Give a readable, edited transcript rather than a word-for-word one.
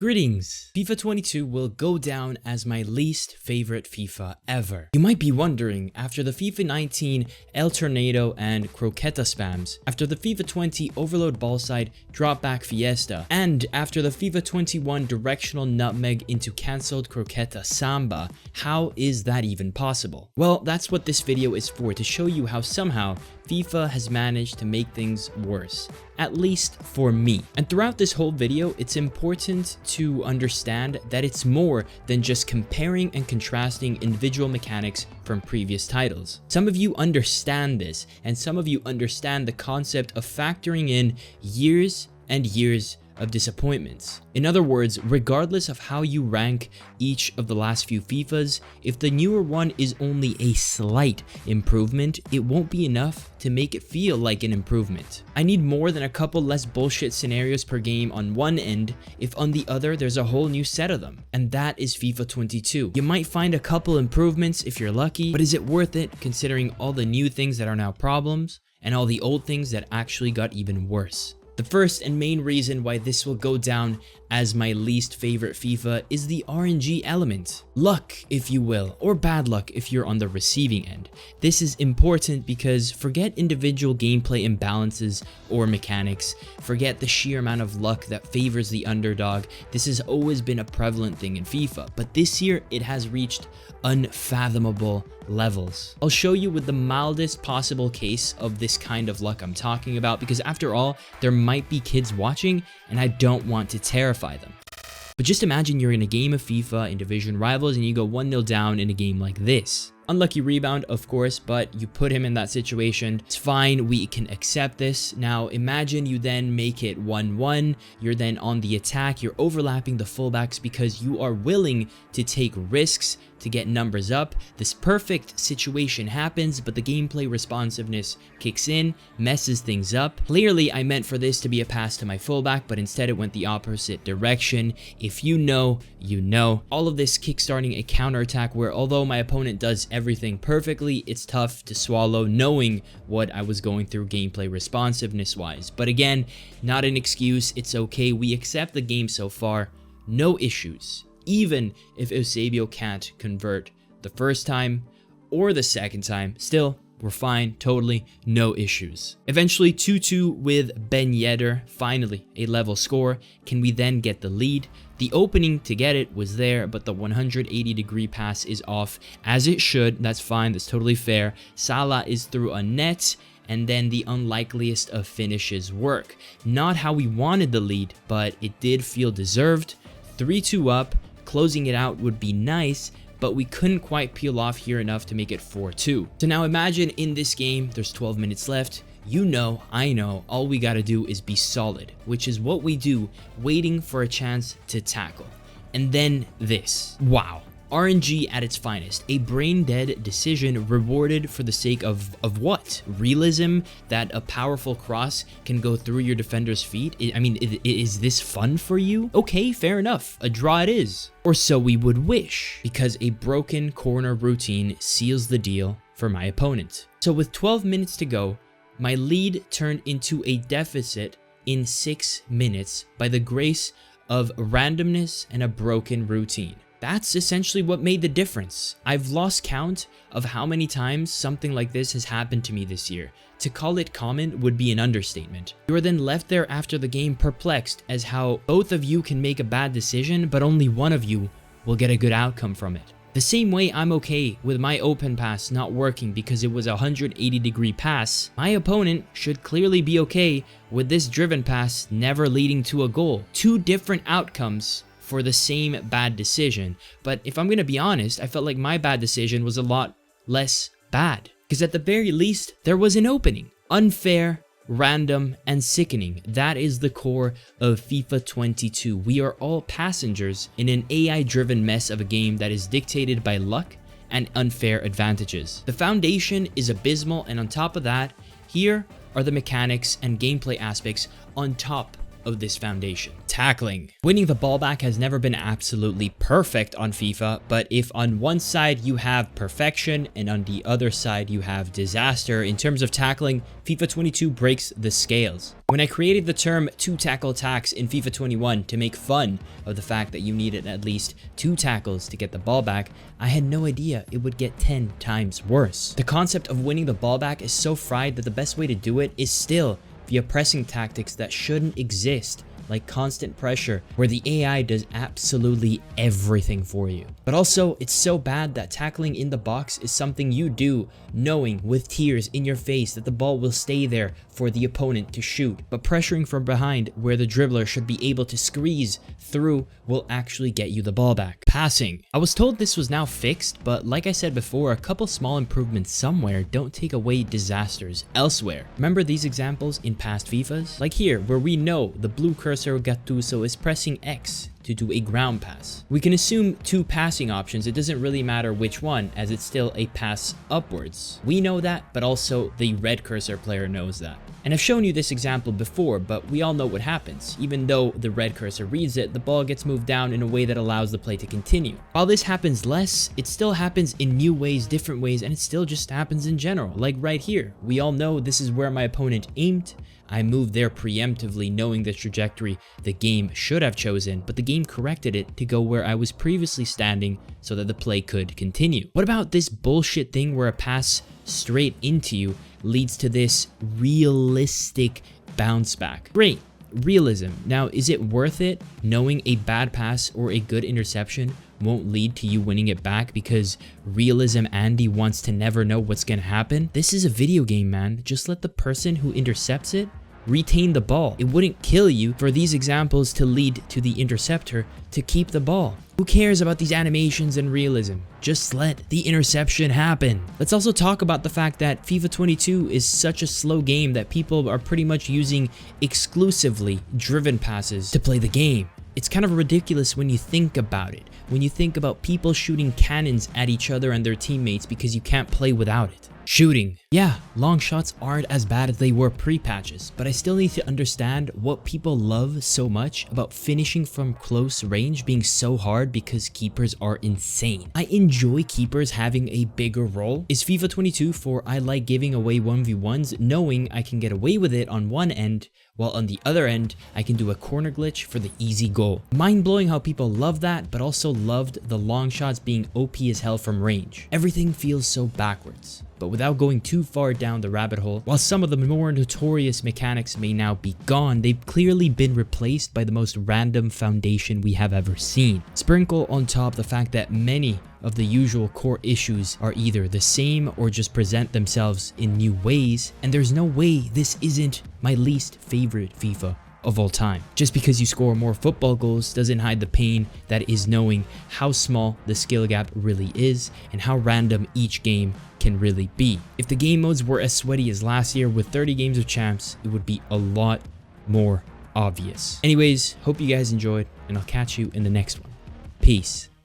Greetings! FIFA 22 will go down as my least favorite FIFA ever. You might be wondering, after the FIFA 19 El Tornado and Croqueta spams, after the FIFA 20 Overload Ballside Drop Back Fiesta, and after the FIFA 21 Directional Nutmeg into Cancelled Croqueta Samba, how is that even possible? Well, that's what this video is for, to show you how somehow FIFA has managed to make things worse, at least for me. And throughout this whole video, it's important to understand that it's more than just comparing and contrasting individual mechanics from previous titles. Some of you understand this, and some of you understand the concept of factoring in years and years of disappointments. In other words, regardless of how you rank each of the last few FIFAs, if the newer one is only a slight improvement, it won't be enough to make it feel like an improvement. I need more than a couple less bullshit scenarios per game on one end, if on the other there's a whole new set of them. And that is FIFA 22. You might find a couple improvements if you're lucky, but is it worth it considering all the new things that are now problems and all the old things that actually got even worse? The first and main reason why this will go down as my least favorite FIFA is the RNG element. Luck, if you will, or bad luck if you're on the receiving end. This is important because forget individual gameplay imbalances or mechanics, forget the sheer amount of luck that favors the underdog. This has always been a prevalent thing in FIFA, but this year it has reached unfathomable levels. I'll show you with the mildest possible case of this kind of luck I'm talking about, because after all, there might be kids watching and I don't want to terrify them. But just imagine you're in a game of FIFA in division rivals and you go 1-0 down in a game like this. Unlucky rebound, of course, but you put him in that situation. It's fine, we can accept this. Now imagine you then make it 1-1. You're then on the attack, you're overlapping the fullbacks because you are willing to take risks to get numbers up. This perfect situation happens, but the gameplay responsiveness kicks in, messes things up. Clearly, I meant for this to be a pass to my fullback, but instead it went the opposite direction. If you know, you know. All of this kickstarting a counterattack where although my opponent does everything perfectly, it's tough to swallow knowing what I was going through gameplay responsiveness wise. But again, not an excuse, it's okay, we accept the game so far, no issues. Even if Eusebio can't convert the first time or the second time, still, we're fine, totally, no issues. Eventually 2-2 with Ben Yedder, finally a level score. Can we then get the lead? The opening to get it was there, but the 180-degree pass is off, as it should. That's fine, that's totally fair. Salah is through a net, and then the unlikeliest of finishes work. Not how we wanted the lead, but it did feel deserved. 3-2 up, closing it out would be nice, but we couldn't quite peel off here enough to make it 4-2. So now imagine in this game, there's 12 minutes left. You know, I know, all we gotta do is be solid, which is what we do, waiting for a chance to tackle. And then this. Wow. RNG at its finest, a brain-dead decision rewarded for the sake of what? Realism that a powerful cross can go through your defender's feet? I mean, is this fun for you? Okay, fair enough, a draw it is. Or so we would wish, because a broken corner routine seals the deal for my opponent. So with 12 minutes to go, my lead turned into a deficit in 6 minutes by the grace of randomness and a broken routine. That's essentially what made the difference. I've lost count of how many times something like this has happened to me this year. To call it common would be an understatement. You are then left there after the game perplexed as how both of you can make a bad decision, but only one of you will get a good outcome from it. The same way I'm okay with my open pass not working because it was a 180-degree pass, my opponent should clearly be okay with this driven pass never leading to a goal. Two different outcomes for the same bad decision. But if I'm gonna be honest, I felt like my bad decision was a lot less bad, because at the very least there was an opening. Unfair, random, and sickening. That is the core of FIFA 22. We are all passengers in an AI-driven mess of a game that is dictated by luck and unfair advantages. The foundation is abysmal, and on top of that, here are the mechanics and gameplay aspects on top of this foundation. Tackling. Winning the ball back has never been absolutely perfect on FIFA, but if on one side you have perfection and on the other side you have disaster, in terms of tackling, FIFA 22 breaks the scales. When I created the term 2 tackle attacks in FIFA 21 to make fun of the fact that you needed at least 2 tackles to get the ball back, I had no idea it would get 10 times worse. The concept of winning the ball back is so fried that the best way to do it is still via pressing tactics that shouldn't exist, like constant pressure, where the AI does absolutely everything for you. But also, it's so bad that tackling in the box is something you do knowing with tears in your face that the ball will stay there for the opponent to shoot, but pressuring from behind where the dribbler should be able to squeeze through will actually get you the ball back. Passing. I was told this was now fixed, but like I said before, a couple small improvements somewhere don't take away disasters elsewhere. Remember these examples in past FIFAs? Like here, where we know the blue cursor Gattuso is pressing X to do a ground pass. We can assume 2 passing options. It doesn't really matter which one, as it's still a pass upwards. We know that, but also the red cursor player knows that. And I've shown you this example before, but we all know what happens. Even though the red cursor reads it, the ball gets moved down in a way that allows the play to continue. While this happens less, it still happens in new ways, different ways, and it still just happens in general. Like right here, we all know this is where my opponent aimed. I moved there preemptively, knowing the trajectory the game should have chosen, but the game corrected it to go where I was previously standing so that the play could continue. What about this bullshit thing where a pass straight into you leads to this realistic bounce back? Great, realism. Now, is it worth it knowing a bad pass or a good interception won't lead to you winning it back because realism Andy wants to never know what's gonna happen? This is a video game, man. Just let the person who intercepts it retain the ball. It wouldn't kill you for these examples to lead to the interceptor to keep the ball. Who cares about these animations and realism? Just let the interception happen. Let's also talk about the fact that FIFA 22 is such a slow game that people are pretty much using exclusively driven passes to play the game. It's kind of ridiculous when you think about it. When you think about people shooting cannons at each other and their teammates because you can't play without it. Shooting. Yeah, long shots aren't as bad as they were pre-patches, but I still need to understand what people love so much about finishing from close range being so hard because keepers are insane. I enjoy keepers having a bigger role. Is FIFA 22 for I like giving away 1v1s knowing I can get away with it on one end, while on the other end, I can do a corner glitch for the easy goal. Mind-blowing how people love that, but also loved the long shots being OP as hell from range. Everything feels so backwards. But without going too far down the rabbit hole, while some of the more notorious mechanics may now be gone, they've clearly been replaced by the most random foundation we have ever seen. Sprinkle on top the fact that many of the usual core issues are either the same or just present themselves in new ways, and there's no way this isn't my least favorite FIFA of all time. Just because you score more football goals doesn't hide the pain that is knowing how small the skill gap really is and how random each game can really be. If the game modes were as sweaty as last year with 30 games of champs, it would be a lot more obvious. Anyways, hope you guys enjoyed, and I'll catch you in the next one. Peace.